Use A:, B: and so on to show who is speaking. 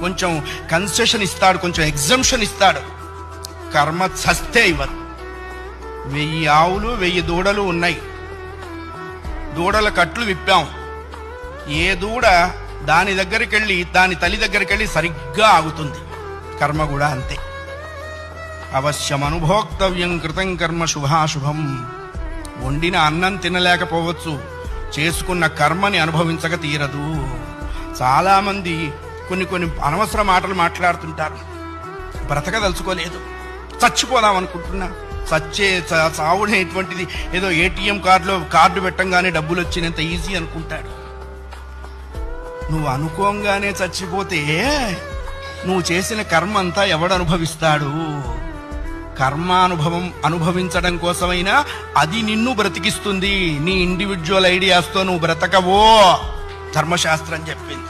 A: కొంచెం కన్సెషన్ ఇస్తాడు, కొంచెం ఎగ్జంప్షన్ ఇస్తాడు. కర్మ చస్తే ఇవ్వరు. 1000 ఆవులు 1000 దూడలు ఉన్నాయి. దూడల కట్లు విప్పాం. ఏ దూడ దాని దగ్గరికి వెళ్ళి దాని తల్లి దగ్గరికి వెళ్ళి సరిగ్గా ఆగుతుంది. కర్మ కూడా అంతే. అవశ్యం అనుభోక్తవ్యం కృతం కర్మ శుభాశుభం. వండిన అన్నం తినలేకపోవచ్చు, చేసుకున్న కర్మని అనుభవించక తీరదు. చాలామంది కొన్ని అనవసర మాటలు మాట్లాడుతుంటారు. బ్రతకదలుచుకోలేదు, చచ్చిపోదాం అనుకుంటున్నా. చావునేటువంటిది ఏదో ఏటీఎం కార్డు పెట్టంగానే డబ్బులు వచ్చినంత ఈజీ అనుకుంటాడు. నువ్వు అనుకోంగానే చచ్చిపోతే నువ్వు చేసిన కర్మ అంతా ఎవడు అనుభవిస్తాడు? కర్మానుభవం అనుభవించడం కోసమైనా అది నిన్ను బ్రతికిస్తుంది. నీ ఇండివిజువల్ ఐడియాస్తో నువ్వు బ్రతకవో ధర్మశాస్త్రం చెప్పింది.